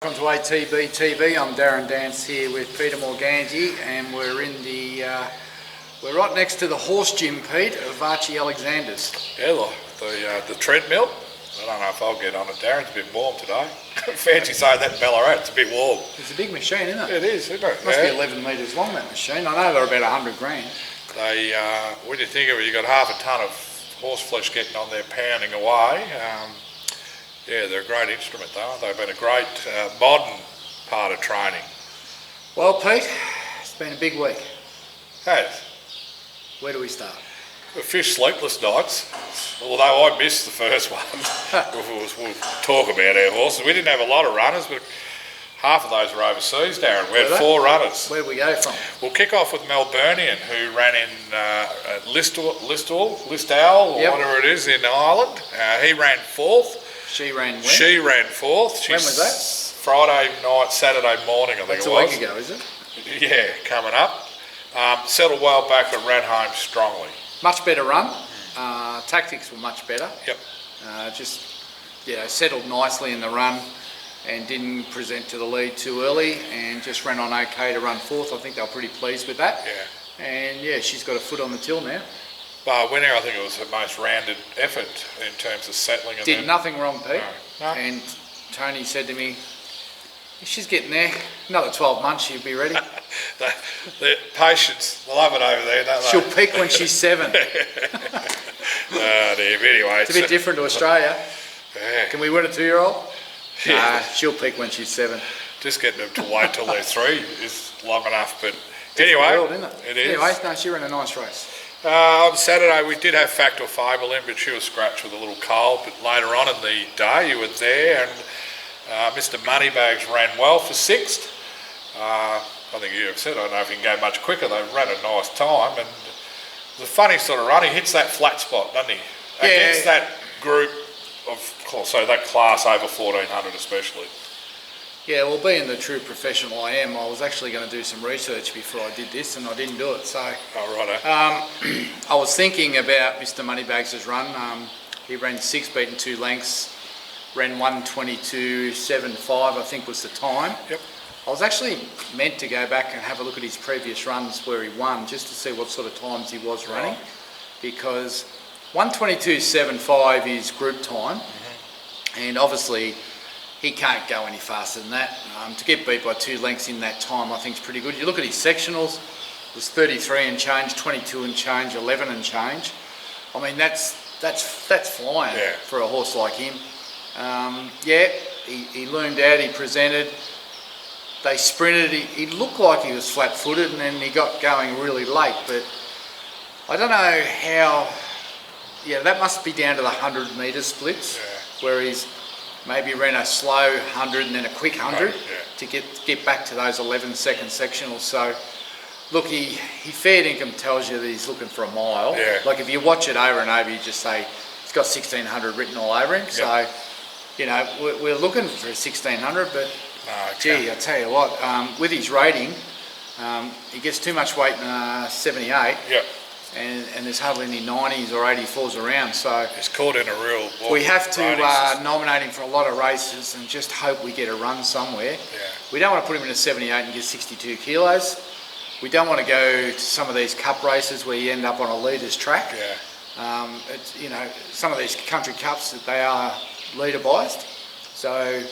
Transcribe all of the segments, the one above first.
Welcome to ATB-TV. I'm Darren Dance here with Peter Morganti, and we're in we're right next to the horse gym, Pete, of Archie Alexander's. Yeah, look, the treadmill. I don't know if I'll get on it. Darren's a bit warm today. Fancy saying that in Ballarat, it's a bit warm. It's a big machine, isn't it? It is, isn't it? It must be 11 metres long, that machine. I know they're about 100 grand. When you think of it, you've got half a tonne of horse flesh getting on there pounding away. Yeah, they're a great instrument though, aren't they? They've been a great modern part of training. Well, Pete, it's been a big week. Has. Where do we start? A few sleepless nights, although I missed the first one. We'll talk about our horses. We didn't have a lot of runners, but half of those were overseas, Darren. We had 4 runners. Where did we go from? We'll kick off with Melburnian, who ran in Listowel, or whatever it is, in Ireland. He ran 4th. She ran when? She ran 4th. When was that? Friday night, Saturday morning, I think it was. That's a week ago, is it? Yeah, coming up. Settled well back and ran home strongly. Much better run. Tactics were much better. Yep. Settled nicely in the run and didn't present to the lead too early and just ran on okay to run 4th. I think they were pretty pleased with that. Yeah. And yeah, she's got a foot on the till now. Winner, I think it was her most rounded effort in terms of settling. Did nothing wrong, Pete. No. And Tony said to me, she's getting there. Another 12 months, she'll be ready. the patients love it over there, don't they? She'll peak when she's 7. Anyway, it's a bit different to Australia. Yeah. Can we win a 2-year-old? Yeah. She'll peak when she's 7. Just getting them to wait till they're 3 is long enough. But anyway, world, isn't it? It is. Anyway, no, she ran a nice race. On Saturday we did have Fact or Fable in, but she was scratched with a little cold. But later on in the day you were there, and Mr Moneybags ran well for 6th. I think you have said, I don't know if he can go much quicker. They ran a nice time, and the funny sort of run, he hits that flat spot, doesn't he? Yeah. Against that group of, so that class over 1400 especially. Yeah, well, being the true professional I am, I was actually going to do some research before I did this, and I didn't do it. So, I was thinking about Mr Moneybags' run. He ran 6, beaten 2 lengths, ran 1:22.75, I think was the time. Yep. I was actually meant to go back and have a look at his previous runs where he won, just to see what sort of times he was running, because 1:22.75 is group time, and obviously he can't go any faster than that. To get beat by 2 lengths in that time, I think is pretty good. You look at his sectionals, it was 33 and change, 22 and change, 11 and change. I mean, that's flying for a horse like him. He loomed out, he presented. They sprinted, he looked like he was flat-footed, and then he got going really late, but I don't know how, that must be down to the 100-metre splits, where he's maybe ran a slow 100 and then a quick 100 to get back to those 11-second sectionals. So, look, he fair income tells you that he's looking for a mile. Yeah. Like if you watch it over and over, you just say he's got 1600 written all over him. So, we're looking for a 1600, but gee, I tell you what, with his rating, he gets too much weight in 78. Yep. And there's hardly any 90s or 84s around, so he's caught in a real. We have to nominate him for a lot of races and just hope we get a run somewhere. Yeah. We don't want to put him in a 78 and get 62 kilos. We don't want to go to some of these cup races where you end up on a leader's track. Yeah. Some of these country cups that they are leader biased. So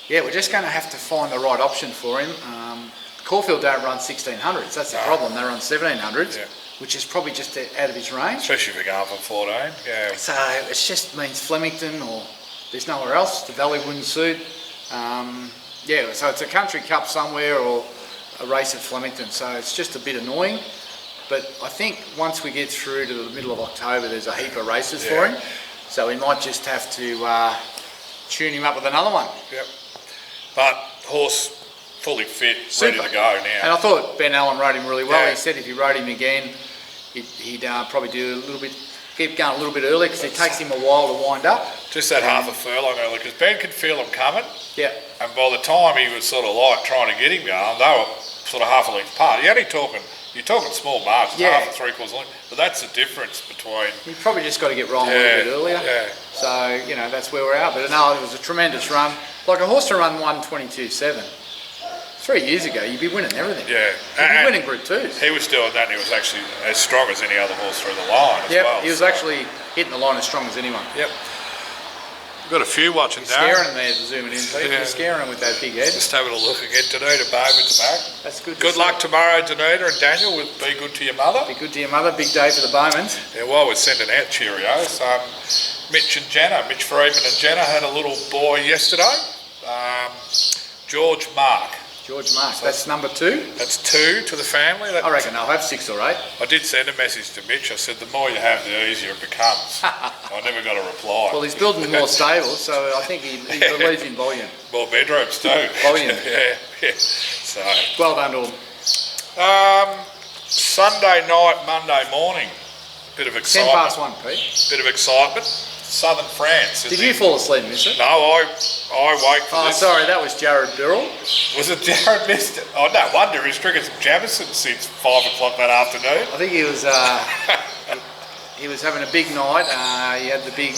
we're just going to have to find the right option for him. Caulfield don't run 1600s. That's the problem. They run 1700s. Yeah. Which is probably just out of his range. Especially if you're going from 14, yeah. So it just means Flemington, or there's nowhere else. The Valley wouldn't suit. So it's a country cup somewhere or a race at Flemington. So it's just a bit annoying. But I think once we get through to the middle of October, there's a heap of races for him. So we might just have to tune him up with another one. Yep. But horse fully fit, ready to go now. And I thought Ben Allen rode him really well. Yeah. He said if he rode him again, he'd probably do keep going a little bit early, because it takes him a while to wind up. Just that half a furlong early, because Ben could feel him coming. Yeah. And by the time he was sort of like trying to get him going, they were sort of half a length apart. You're talking small margins, half and 3/4 length, but that's the difference between. You probably just got to get rolling a little bit earlier. Yeah. So, you know, that's where we're at. But no, it was a tremendous run. Like a horse to run 1:22.7. 3 years ago, you'd be winning everything. Yeah. You'd be winning Group 2s. He was doing that, and he was actually as strong as any other horse through the line as well. He was actually hitting the line as strong as anyone. Yep. We've got a few watching, Scaring Darren. them there, zooming in. Pete. Yeah. You're scaring them with that big head. Just having a look again. Danita Babe at the back. That's good. Good luck tomorrow, Danita and Daniel, with Be Good to Your Mother. Be good to your mother. Big day for the Bowmans. Yeah, while we're sending out Cheerios, Mitch Freeman and Jenna had a little boy yesterday. George Mark. George Marks. That's number 2. That's 2 to the family. I reckon I'll have 6 or 8. I did send a message to Mitch. I said, the more you have, the easier it becomes. I never got a reply. Well, he's building more stables, so I think he believes in volume. More bedrooms too. Volume. yeah. So, Well done to him. Sunday night, Monday morning, bit of 10 excitement. past 1, Pete. Bit of excitement. Southern France. Did you fall asleep, miss it? No, I wake for Oh, this. sorry, that was Jared Birrell. Was it Jared missed it? Oh, no wonder he's drinking some Jamison since 5 o'clock that afternoon. I think he was he was having a big night. He had the big.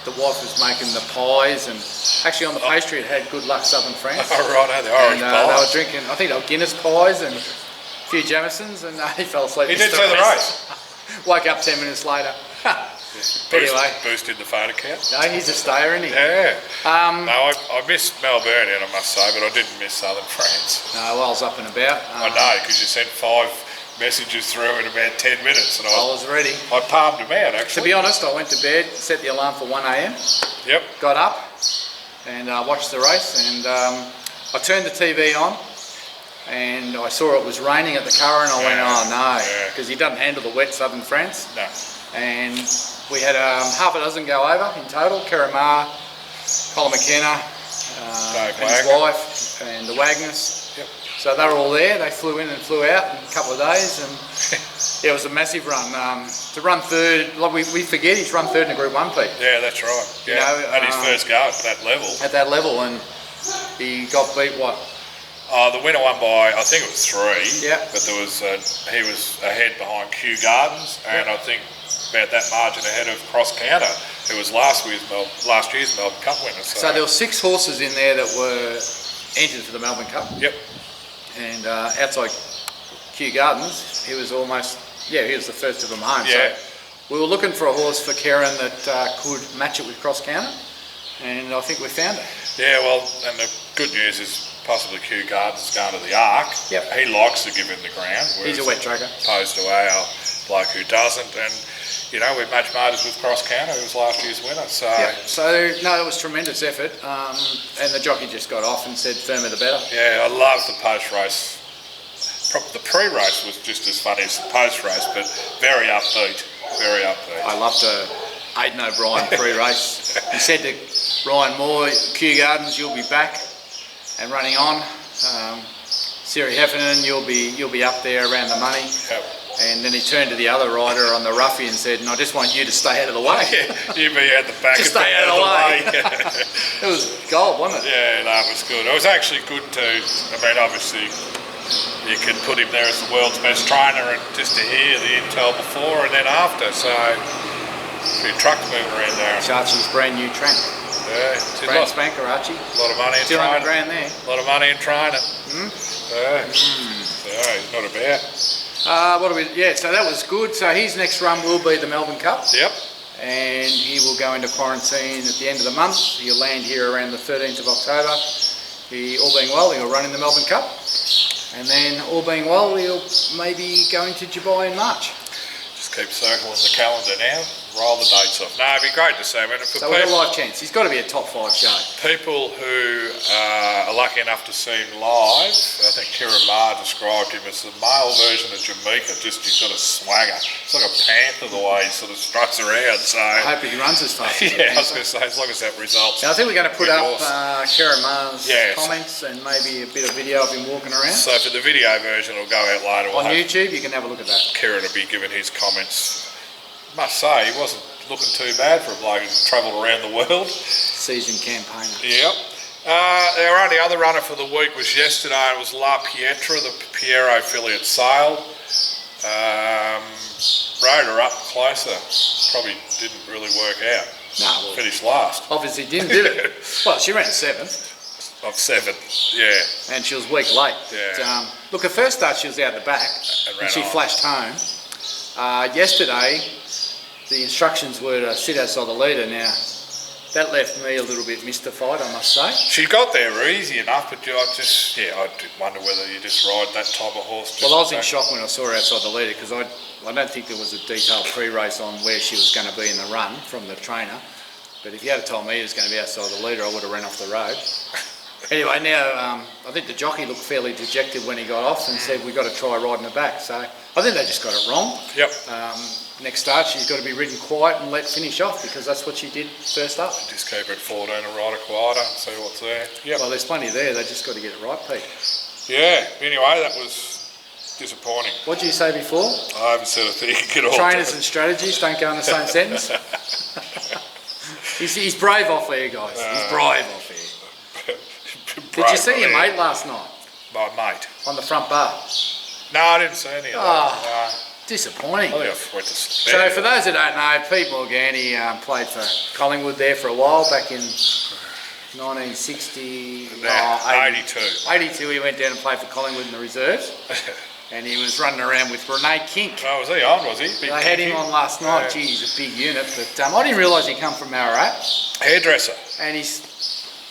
The wife was making the pies, and actually on the pastry it had Good Luck Southern France. Oh, right, the orange And pie. they were drinking. I think they were Guinness pies and a few Jamisons, and he fell asleep. He did see the race. Woke up 10 minutes later. Anyway. Boosted the phone account. No, he's a stayer, isn't he? Yeah. No, I missed Melbourne, I must say, but I didn't miss Southern France. No, well, I was up and about. I know, because you sent 5 messages through in about 10 minutes, and I was ready. I palmed them out, To actually. be honest, I went to bed, set the alarm for 1 a.m. Yep. Got up and watched the race, and I turned the TV on and I saw it was raining at the car, and I went, oh no, because he doesn't handle the wet Southern France. No. And we had half a dozen go over in total. Karamar, Colin McKenna, and his wife, and the Wagners. Yep. So they were all there. They flew in and flew out in a couple of days, and yeah, it was a massive run. To run third, like we forget he's run third in a Group 1, Pete. Yeah, that's right. Yeah, You know, at his first go at that level. At that level, and he got beat what? The winner won by, I think it was 3. Yeah. But there was he was ahead behind Kew Gardens, and I think about that margin ahead of Cross Counter, who was last year's Melbourne Cup winner. So there were 6 horses in there that were entered for the Melbourne Cup. Yep. And outside Kew Gardens, he was almost, he was the first of them home. Yeah. So we were looking for a horse for Karen that could match it with Cross Counter, and I think we found it. Yeah, well, and the good news is possibly Kew Gardens is going to the Arc. Yep. He likes to give him the ground. He's a wet tracker. Opposed to our bloke who doesn't. And, you know, we match martyrs with Cross Counter, who was last year's winner. So, So, no, it was tremendous effort. And the jockey just got off and said, firmer the better. yeah, I love the post-race. The pre-race was just as funny as the post-race, but very upbeat. Very upbeat. I loved Aidan O'Brien pre-race. He said to Ryan Moore, Kew Gardens, you'll be back and running on. Siri Heffernan, you'll be up there around the money. Yep. And then he turned to the other rider on the roughie and said, and I just want you to stay out of the way. Yeah, you be at the back Just and stay be out of the way. way. It was gold, wasn't it? Yeah, that was good. It was actually good to, I mean, obviously, you could put him there as the world's best trainer, and just to hear the intel before and then after, so a few trucks moving around there. Archie's brand new track. Yeah, it's a Brand lot, spanker, Archie. lot of money in 200 training. grand there. A lot of money in training. Yeah. So he's not about. So that was good. So his next run will be the Melbourne Cup. Yep. And he will go into quarantine at the end of the month. He'll land here around the 13th of October. All being well, he'll run in the Melbourne Cup. And then, all being well, he'll maybe go into Dubai in March. Just keep circling the calendar now. Roll the dates off. No, it'd be great to see. I mean, for So we've got a live chance. He's got to be a top 5 show. people who are lucky enough to see him live, I think Kieran Maher described him as the male version of Jamaica. Just he's got a swagger. It's like a panther the way he sort of struts around. So I hope he runs as fast. yeah, I was going to say, as long as that results. Now, I think we're going to put up Because- Karen Maher's Yes. comments and maybe a bit of video of him walking around. So for the video version, it'll go out later. We'll On have YouTube, you can have a look at that. Kieran will be giving his comments. Must say, he wasn't looking too bad for a bloke who's travelled around the world. Seasoned campaigner. Yep. Our only other runner for the week was yesterday. It was La Pietra, the Piero filly at Sale. rode her up closer. Probably didn't really work out. No, well, Finished last. obviously didn't, did it? Well, she ran 7th. Of 7th, yeah. And she was weak late. Yeah. But, look, her first start she was out the back And ran and she off. flashed home. Yesterday, the instructions were to sit outside the leader. Now, that left me a little bit mystified, I must say. She got there easy enough, but I did wonder whether you just ride that type of horse. Well, I was in shock when I saw her outside the leader because I don't think there was a detailed pre-race on where she was going to be in the run from the trainer. But if you had told me he was going to be outside the leader, I would have ran off the road. Anyway, now I think the jockey looked fairly dejected when he got off and said, we've got to try riding her back. So I think they just got it wrong. Yep. Next start, she's got to be ridden quiet and let finish off because that's what she did first up. Just keep her at 14 and ride her quieter and see what's there. Yep. Well, there's plenty there. They just got to get it right, Pete. Yeah, anyway, that was disappointing. What did you say before? I haven't said a thing at all. Trainers and strategies don't go in the same sentence. He's brave off air, guys. He's brave off air. Did you see your mate last night My mate. on the front bar? No, I didn't see any of that. Disappointing. I think I went to sleep. So for those who don't know, Pete Morgani played for Collingwood there for a while back in 1960, 82. 82 he went down and played for Collingwood in the reserves and he was running around with Renee Kink. Oh, was he on, was he? They had him on last night. Yeah. Gee, he's a big unit, but I didn't realise he'd come from Ararat. Hairdresser. And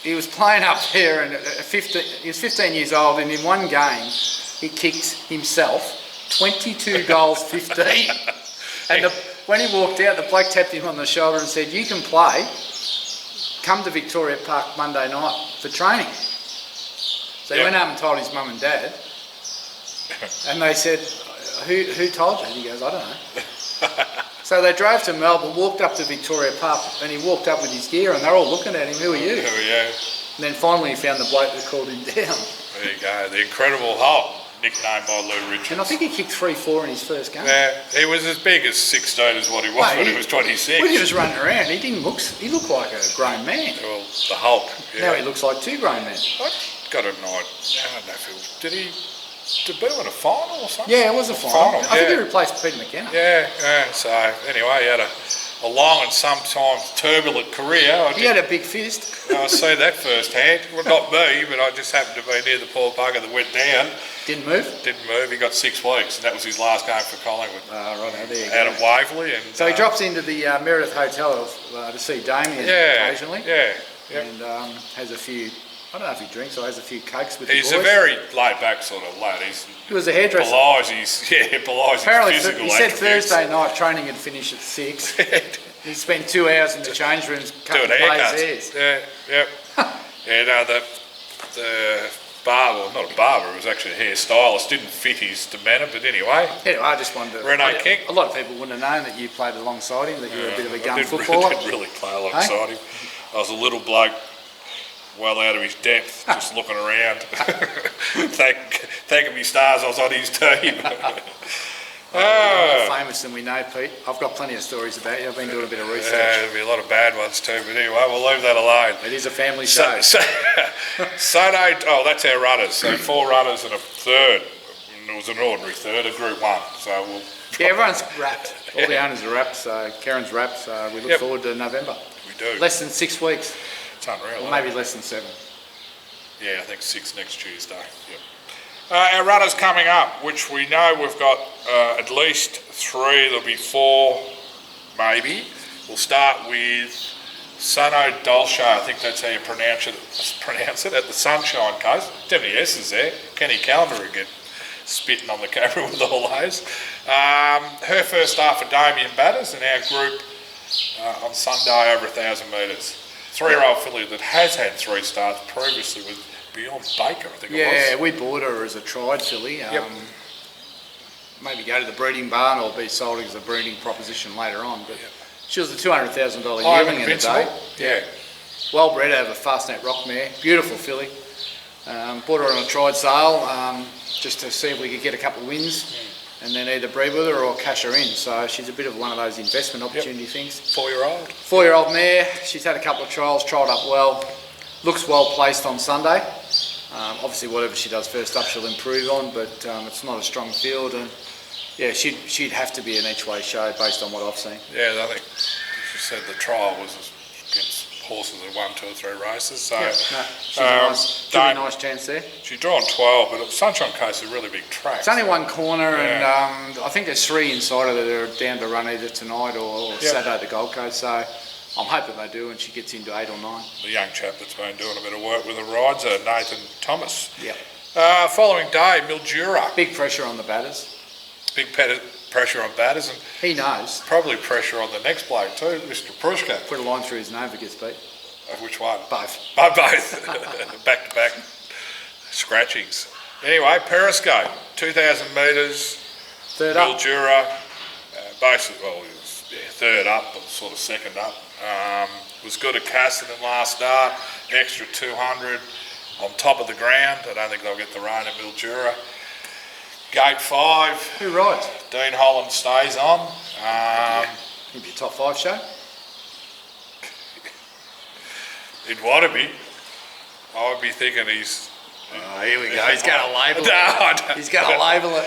he was playing up there and he was 15 years old and in one game he kicked himself 22 goals 15 and when he walked out the bloke tapped him on the shoulder and said, you can play, come to Victoria Park Monday night for training. So he went home and told his mum and dad and they said, who told you? And he goes, I don't know. So they drove to Melbourne, walked up to Victoria Park and he walked up with his gear and they're all looking at him, who are you? Who are you? And then finally he found the bloke that called him down. There you go, the Incredible Hulk, nicknamed by Lou Richards. And I think he kicked 3-4 in his first game. Yeah, he was as big as 16 as what he was when he was 26. When he was running around, he looked like a grown man. Well, the Hulk. Yeah. Now he looks like two grown men. I got a night. I don't know if did he debut in a final or something? Yeah, it was a final. I think yeah. he replaced Peter McKenna. Yeah. So anyway, he had a long and sometimes turbulent career. He had a big fist. I see that firsthand. Well, not me, but I just happened to be near the poor bugger that went down. Didn't move? Didn't move. He got 6 weeks, and that was his last game for Collingwood. Right, there you Out go. of Waverley. And, So he drops into the Meredith Hotel to see Damien occasionally. Yeah. Yep. And has a few, I don't know if he drinks or has a few cokes with He's the a boys. very laid-back sort of lad. He was a hairdresser. Belies his Apparently, physical he said attributes. Thursday night training had finished at 6. He spent 2 hours in the change rooms cutting Doing players' haircuts. hairs. Yeah, yep. Yeah, no, the barber, well, not a barber, it was actually a hairstylist, didn't fit his demeanour, but anyway. Anyway, I just wondered. Renee King. A lot of people wouldn't have known that you played alongside him, that you were a bit of a gun I footballer. didn't really play alongside him. I was a little bloke, well out of his depth, just looking around. Thanking me stars I was on his team. More famous than we know, Pete. I've got plenty of stories about you. I've been doing a bit of research. There'll be a lot of bad ones too, but anyway, we'll leave that alone. It is a family show. Sunday, that's our runners. So 4 runners and a third. And it was an ordinary third, a Group 1. So we'll... Yeah, everyone's wrapped. All the owners are wrapped, so Karen's wrapped, so we look forward to November. We do. Less than 6 weeks. It's unreal. Or maybe less than 7. Yeah, I think 6 next Tuesday. Yep. Our runners coming up, which we know we've got at least 3, there'll be 4 maybe. We'll start with Sunno Dolce, I think that's how you pronounce it, at the Sunshine Coast. WS is there. Kenny Callender again, spitting on the camera with all those. Her first start for Damien Batters in our group on Sunday over 1,000 metres. 3-year-old filly that has had 3 starts previously with Beyond Baker, I think it was. Yeah, we bought her as a tried filly. Maybe go to the breeding barn or be sold as a breeding proposition later on. But she was a $200,000 yearling in the day. Yeah. Well bred out of a Fastnet Rock mare. Beautiful filly. Bought her on a tried sale just to see if we could get a couple of wins and then either breed with her or cash her in. So she's a bit of one of those investment opportunity things. 4-year-old. 4-year-old mare. She's had a couple of trials, trialled up well. Looks well placed on Sunday. Obviously, whatever she does first up, she'll improve on, but it's not a strong field. And Yeah, she'd have to be an each way show based on what I've seen. Yeah, I think she said the trial was against horses that won 2 or 3 races. So Yeah, no, she's a nice chance there. she's drawn 12, but Sunshine Coast is a really big track. It's only one corner, and I think there's 3 inside of it that are down to run either tonight or Saturday at the Gold Coast. So I'm hoping they do, and she gets into 8 or 9. The young chap that's been doing a bit of work with the rides, Nathan Thomas. Yeah. Following day, Mildura. Big pressure on the batters. Big pressure on batters, and He knows. probably pressure on the next bloke too, Mr. Prushka. Put a line through his name if it gets beat. Which one? Both. Oh, both. Back-to-back scratchings. Anyway, Periscope, 2,000 metres, Third up. Mildura, basically, well, he was third up, but sort of second up. Was good at Cassidy last start, extra 200 on top of the ground. I don't think they'll get the rain at Mildura. Gate 5, Who rides? Dean Holland stays on. He'd be a top 5 show. He'd want to be. I would be thinking he's... Oh, here we go. He's going to label No, I it. don't- He's going to label it.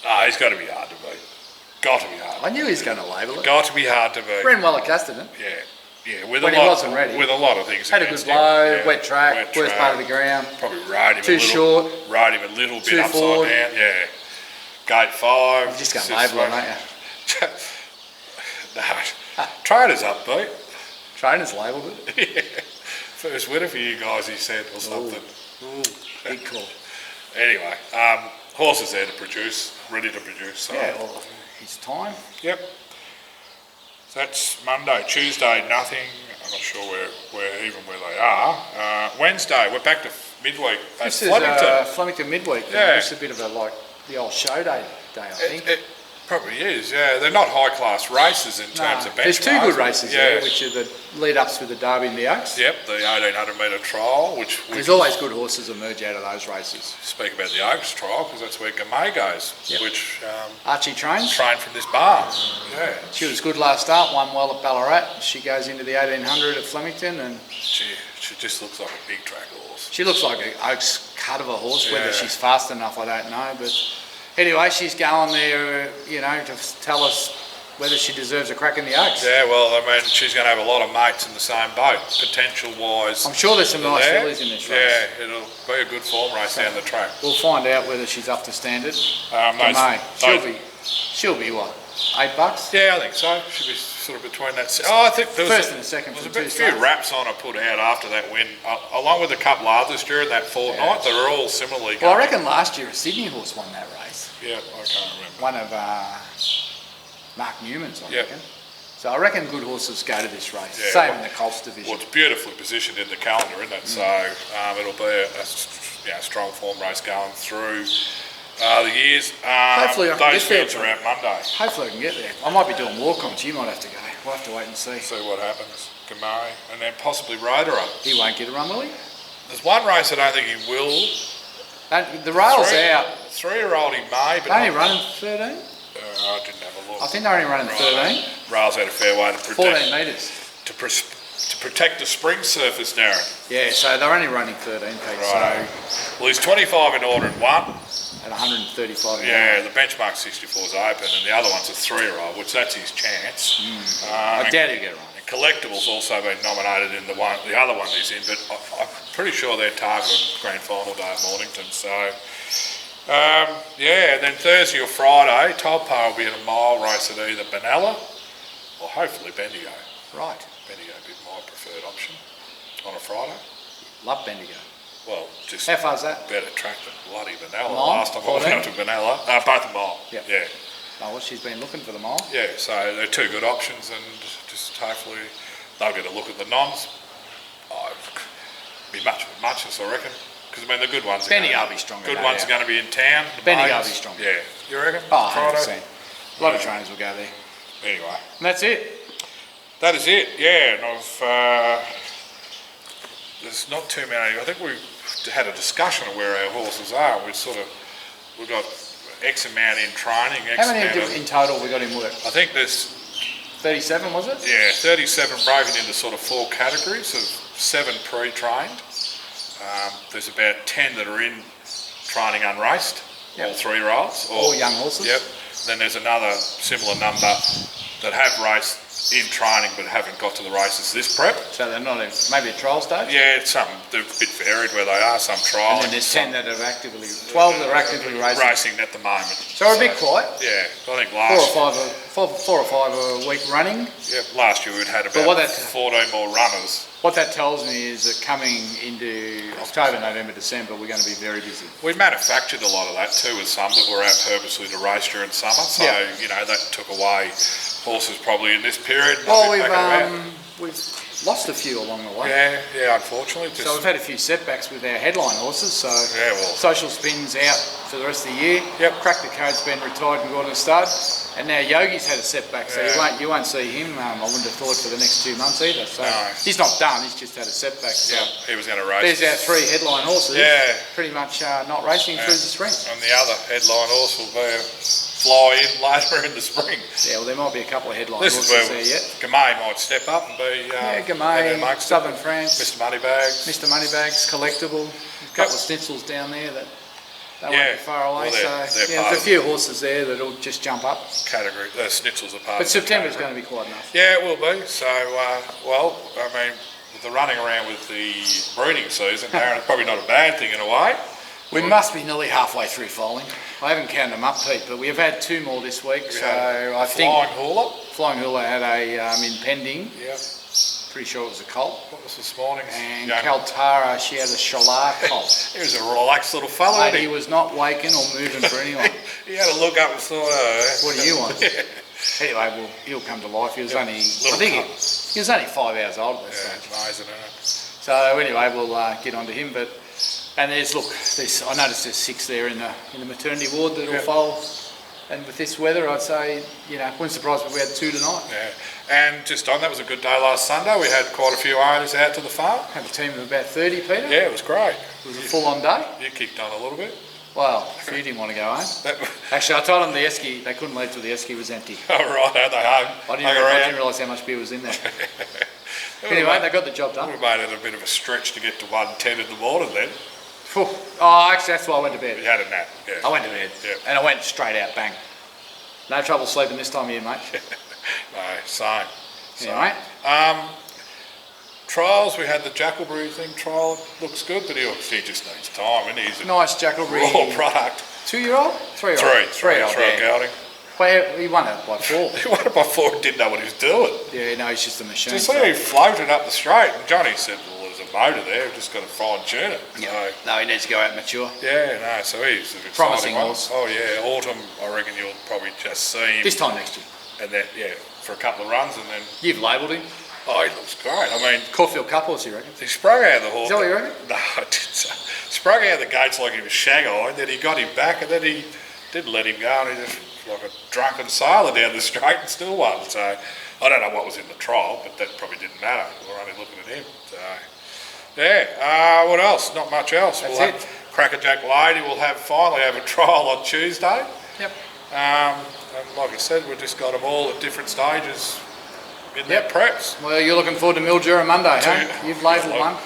No, he's got to be hard to beat. Got to be hard. I knew he was going to label it. Got to be hard to beat. Ran well at Casterton. Yeah. With When a he lot, wasn't ready. With a lot of things. Had a good against him. blow, Yeah. wet track, worst part of the ground. Probably rode him Too a little. short. Rode him a little bit Too upside forward. down. Yeah. Gate 5. You're just going to label it, aren't you? No. Trader's upbeat. Trainers labelled it. Yeah. First winner for you guys, he said, or something. Ooh, big call. Anyway, horses there to produce, ready to produce. So. Yeah, well, it's time. Yep. So that's Monday. Tuesday, nothing. I'm not sure where they are. Wednesday, we're back to midweek at This is Flemington. Flemington midweek. Yeah. This is a bit of a, like, the old show day, I think. It probably is, yeah. They're not high-class races in terms of benchmarks. There's 2 good races yeah. there, which are the lead-ups with the Derby and the Oaks. Yep, the 1,800-metre trial, which we There's always good horses emerge out of those races. speak about the Oaks trial, because that's where Gamay goes, Yep. which Archie trains. trained from this barn. Yeah. She was good last start, won well at Ballarat. She goes into the 1800 at Flemington, and She just looks like a big track horse. she looks like an Oaks cut of a horse. Yeah. Whether she's fast enough, I don't know. But anyway, she's going there, to tell us whether she deserves a crack in the Oaks. Yeah, well, I mean, she's going to have a lot of mates in the same boat, potential-wise. I'm sure there's some nice there. fillies in this race. Yeah, it'll be a good form race down the track. We'll find out whether she's up to standard. Those- May. those- She'll be what? $8? Yeah, I think so. She'll be sort of between that. I think there was First and the second There from was a 2 few starts. raps on I put out after that win, along with a couple others during that fortnight. They were all similarly Well, I going. reckon last year a Sydney horse won that race. Yeah, I can't remember. One of Mark Newman's, I Yep. reckon. So I reckon good horses go to this race. Yeah, Same well- in the Colts division. Well, it's beautifully positioned in the calendar, isn't it? So it'll be a strong form race going through the years. Hopefully I can those get there, fields are out Monday. Hopefully I can get there. I might be doing walk-ons. You might have to go. We'll have to wait and see. See what happens. Gamay, and then possibly Rotorua. He won't get a run, will he? There's one race I don't think he will. The rail's out. 3-year-old he may, but They're only not- running 13? I didn't have a look. I think they're only running 13. Rails out a fair way to protect 14 metres. to protect the spring surface, Darren. Yeah, so they're only running 13, Pete. Right. Well, he's 25 in order and 1. So at 135 an hour. Yeah, the benchmark 64 is open, and the other one's a 3-year-old, which that's his chance. I doubt he'll get a run. And Collectibles also been nominated in the other one he's in, but I'm pretty sure they're targeting grand final day at Mornington. So, and then Thursday or Friday, Tolpo will be in a mile race at either Benalla or hopefully Bendigo. Right. Bendigo would be my preferred option on a Friday. Love Bendigo. Well, just How far's that? better track than bloody Benalla. Mile? Last time I went 14? up to Benalla, both a mile. Yep. Yeah. Oh, well, she's been looking for the mile. Yeah, so they're 2 good options, and just hopefully they'll get a look at the noms. Be much of a muchness, I reckon. Because, I mean, the good ones Bendigo will be stronger. Good no ones are doubt. going to be in town. The Bendigo mains. will be stronger. Yeah. You reckon? Oh, Friday? 100%. A lot of trainers will go there. Anyway, And that's it. that is it. Yeah, and there's not too many. I think we had a discussion of where our horses are. We've got X amount in training. X How many amount in total we got in work? I think there's 37, was it? 37 broken into sort of 4 categories of 7 pre-trained. There's about 10 that are in training unraced, Yep. all 3-year-olds. All young horses? Yep. then there's another similar number that have raced in training but haven't got to the races this prep. So they're not maybe a trial stage? Yeah, they're a bit varied where they are, some trial. And then there's 10 that are actively, 12 that are actively racing. At the moment. So we're a bit quiet. Yeah, I think four or five a week running. Yeah, last year we'd had about 14 more runners. What that tells me is that coming into October, November, December, we're going to be very busy. We manufactured a lot of that too, with some that were out purposely to race during summer. So, that took away horses probably in this period. Well, we've lost a few along the way. Yeah, unfortunately. So we've had a few setbacks with our headline horses. So Social Spin's out for the rest of the year. Yep. Crack the Code's been retired and gone to stud. And now Yogi's had a setback, so you won't see him. I wouldn't have thought for the next 2 months either. So he's not done. He's just had a setback. So he was going to race. There's our 3 headline horses. Yeah. Pretty much not racing through the spring. And the other headline horse will be fly in later in the spring. Yeah, well, there might be a couple of headline horses there yet. Gamay might step up and be... Gamay, Southern France. Mr Moneybags. Mr Moneybags, Collectible. A couple of stencils down there that they won't be far away. Well, so there's a few horses there that'll just jump up. Category, the schnitzels are part But of September's going to be quite enough. Yeah, it will be. So, with the running around with the breeding season, Darren, it's probably not a bad thing in a way. We must be nearly halfway through foaling. I haven't counted them up, Pete, but we've had 2 more this week. I think Flying Hula had a impending. Yeah. Pretty sure it was a colt. What was this morning? And Kaltara, she had a Shalar colt. He was a relaxed little fellow. And he was not waking or moving for anyone. He had a look up and thought, what do you want? Anyway, well, he'll come to life. He was only, he was only 5 hours old at that stage. Amazing, isn't it? So anyway, we'll get on to him. And I noticed there's 6 there in the maternity ward that'll foal. And with this weather, I'd say, wouldn't surprise me if we had 2 tonight. Yeah. And just on that, was a good day last Sunday. We had quite a few owners out to the farm. Had a team of about 30, Peter. Yeah, it was great. It was a full-on day. You kicked on a little bit. Well, a few didn't want to go home. Actually, I told them the esky, they couldn't leave till the esky was empty. Oh, right, are they home? I didn't realise how much beer was in there. Anyway, they got the job done. We made it a bit of a stretch to get to 1:10 in the morning then. Actually, that's why I went to bed. You had a nap, yeah. I went to bed, and I went straight out, bang. No trouble sleeping this time of year, mate. No, same. Anyway. Trials, we had the Jackalbury thing trial. Looks good, but he just needs time, and he's a nice Jackalbury raw product. 2-year-old? 3-year-old? 3-year-old gelding. Well, he won it by 4. He won it by 4 and didn't know what he was doing. Yeah, no, he's just a machine. Just he floated up the straight, and Johnny said, well, there's a motor there, we've just got to fine-tune it. Yeah. No, he needs to go out and mature. Yeah, no, so he's an promising one. horse. Oh, yeah, autumn, I reckon you'll probably just see him. This time next year. And then, for a couple of runs, and then... You've labelled him. Oh, he looks great. I mean... Caulfield Cup horse, you reckon? He sprung out of the horse. Is that what you reckon? No, I didn't say. Sprung out of the gates like he was shag-eyed, then he got him back, and then he didn't let him go, and he just, like a drunken sailor down the straight and still won. So, I don't know what was in the trial, but that probably didn't matter. We're only looking at him. So, yeah. What else? Not much else. That's it. Crackerjack Lady will finally have a trial on Tuesday. Yep. And like I said, we've just got them all at different stages in their preps. Well, you're looking forward to Mildura Monday, huh? You've labelled one.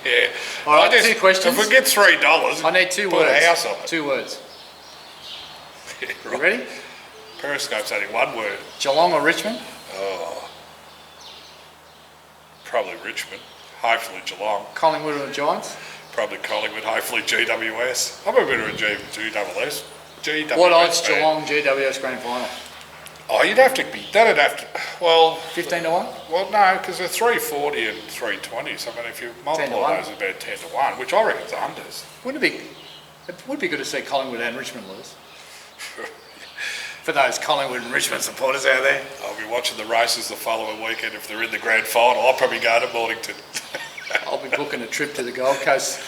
Yeah. All right, 2 questions. If we get $3, I need 2 put words. A house on it. 2 words. Yeah, right. You ready? Periscope's only 1 word. Geelong or Richmond? Oh, probably Richmond. Hopefully Geelong. Collingwood or Giants? Probably Collingwood. Hopefully GWS. I'm a bit of a GWS. What odds Geelong GWS Grand Final? Oh, that'd have to, well... 15 to 1? Well, no, because they're 340 and 320, so I mean, if you multiply those, about 10 to 1, which I reckon's unders. It would be good to see Collingwood and Richmond lose. For those Collingwood and Richmond supporters out there. I'll be watching the races the following weekend. If they're in the grand final, I'll probably go to Mornington. I'll be booking a trip to the Gold Coast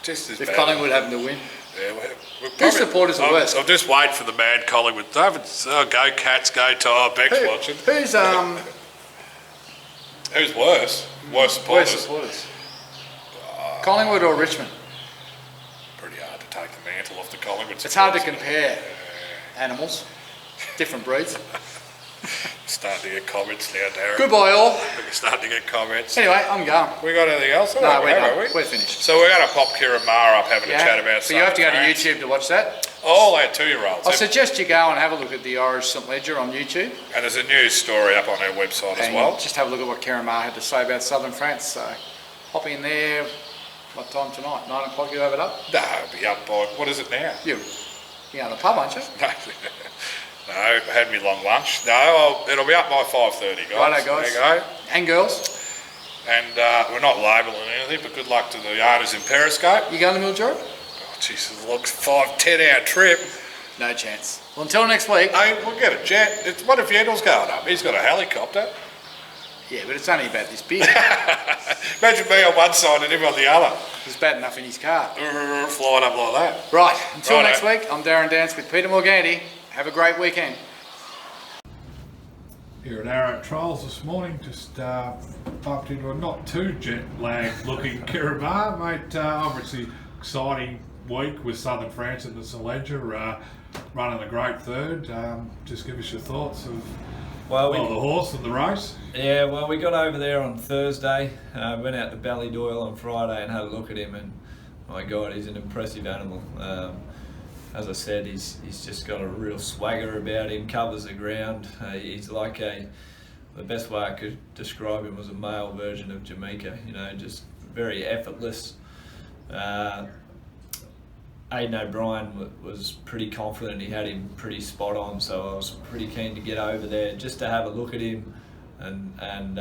just as if bad. Collingwood happen to win. Yeah, Whose supporters are worse? I'll just wait for the mad Collingwood. Go Cats, go Tyre, Beck's watching. Who's worse? Worse supporters? Collingwood or Richmond? Pretty hard to take the mantle off the Collingwood supporters. It's hard to compare animals, different breeds. Starting to get comments now, Darren. Goodbye all. We're starting to get comments. Anyway, I'm going. We got anything else? No, we're finished. So we're going to pop Kira Maher up having a chat about so you have to go to YouTube to watch that. All our 2-year-olds. I suggest you go and have a look at the Irish St Ledger on YouTube. And there's a news story up on our website as And well. just have a look at what Keramar had to say about southern France. So hop in there. What time tonight? 9 o'clock you have it up? No, it'll be up by, what is it now? You're in the pub, aren't you? No, I had me long lunch. No, it'll be up by 5:30, guys. Righto, guys. There you go. And girls. And we're not labelling anything, but good luck to the owners in Periscope. You going to Mildura? Oh, Jesus, looks 5-10 hour trip. No chance. Well, until next week. Hey, we'll get a jet. What if Yendel's going up? He's got a helicopter. Yeah, but it's only about this big. Imagine me on one side and him on the other. There's bad enough in his car. Flying up like that. Right, until Righto. next week, I'm Darren Dance with Peter Morganti. Have a great weekend. Here at Arrow Trials this morning, just bumped into a not too jet lagged looking Keramar, mate. Obviously exciting week with Southern France and the St Ledger running a great third. Just give us your thoughts of the horse and the race. Yeah, well, we got over there on Thursday, went out to Ballydoyle on Friday and had a look at him, and my God, he's an impressive animal. As I said, he's just got a real swagger about him, covers the ground. He's like the best way I could describe him was a male version of Jamaica, you know, just very effortless. Aidan O'Brien was pretty confident, he had him pretty spot on, so I was pretty keen to get over there just to have a look at him and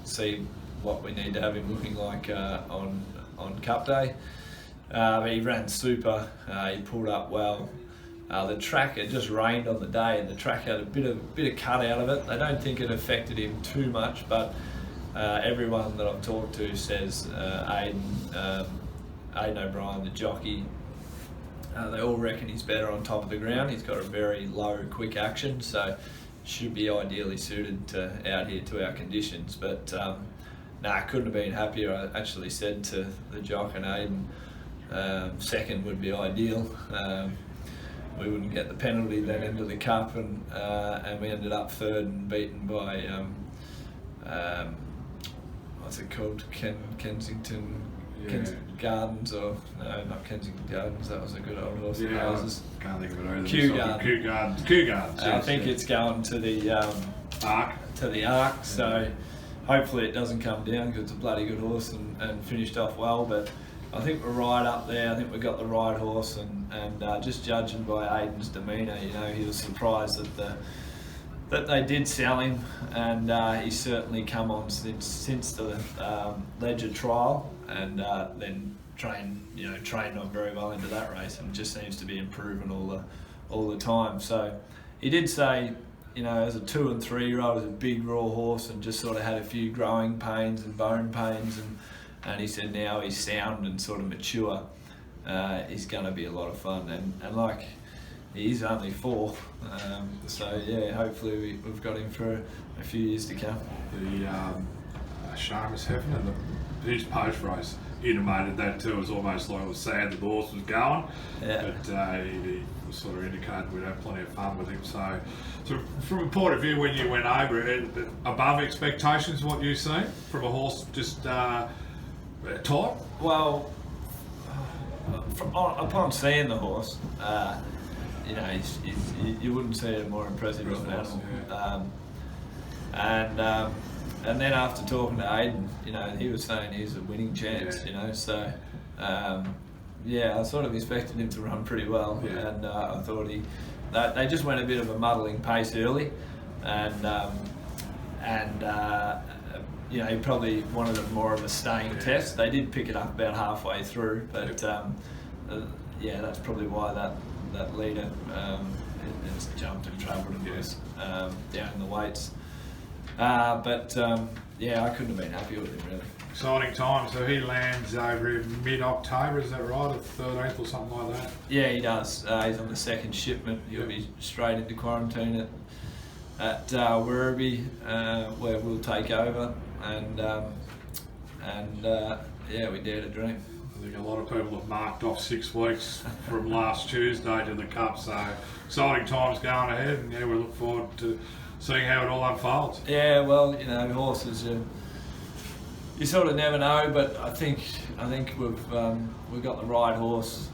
see what we need to have him looking like on Cup Day. He ran super, he pulled up well. The track, it just rained on the day and the track had a bit of cut out of it. I don't think it affected him too much, but everyone that I've talked to says Aidan O'Brien, the jockey, they all reckon he's better on top of the ground. He's got a very low, quick action, so should be ideally suited out here to our conditions. But I couldn't have been happier. I actually said to the jock and Aidan, second would be ideal. We wouldn't get the penalty then into the cup, and we ended up third and beaten by what's it called? Kensington Gardens, or no, not Kensington Gardens. That was a good old horse. Yeah, I can't think of it either. Kew Gardens. I think it's going to the Arc. So hopefully it doesn't come down, because it's a bloody good horse and finished off well. But I think we're right up there. I think we got the right horse, and just judging by Aidan's demeanour, you know, he was surprised that they did sell him, and he's certainly come on since the Ledger trial, and then trained on very well into that race, and just seems to be improving all the time. So he did say, you know, as a 2 and 3 year old, as a big raw horse, and just sort of had a few growing pains and bone pains, and he said now he's sound and sort of mature. He's going to be a lot of fun, and like, he's only 4, so yeah, hopefully we've got him for a few years to come. The Seamus Heaven and his post race intimated that too. It was almost like it was sad that the horse was going, Yeah. but he sort of indicated we'd have plenty of fun with him. So from a point of view, when you went over it, above expectations, what you seen from a horse just type? Well, upon seeing the horse, you know, you wouldn't see a more impressive of an animal. Yeah. And then after talking to Aidan, you know, he was saying he's a winning chance, you know, so yeah, I sort of expected him to run pretty well, and I thought they just went a bit of a muddling pace early, and you know, he probably wanted more of a staying test. They did pick it up about halfway through, but yeah, that's probably why that leader has jumped and travelled and was down in the weights. But yeah, I couldn't have been happier with him, really. Exciting time. So he lands over in mid-October, is that right? The 13th or something like that? Yeah, he does. He's on the second shipment. He'll be straight into quarantine at Werribee, where we'll take over, and yeah, we dare to dream. I think a lot of people have marked off 6 weeks from last Tuesday to the Cup, so exciting times going ahead, and yeah, we look forward to seeing how it all unfolds. Yeah, well, you know, horses, you sort of never know, but I think we've got the right horse.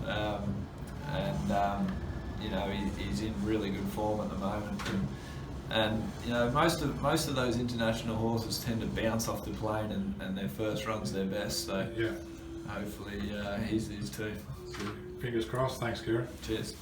and you know, he's in really good form at the moment. And you know, most of those international horses tend to bounce off the plane, and their first run's their best. So Yeah. hopefully he's too. So, fingers crossed. Thanks, Kieran. Cheers.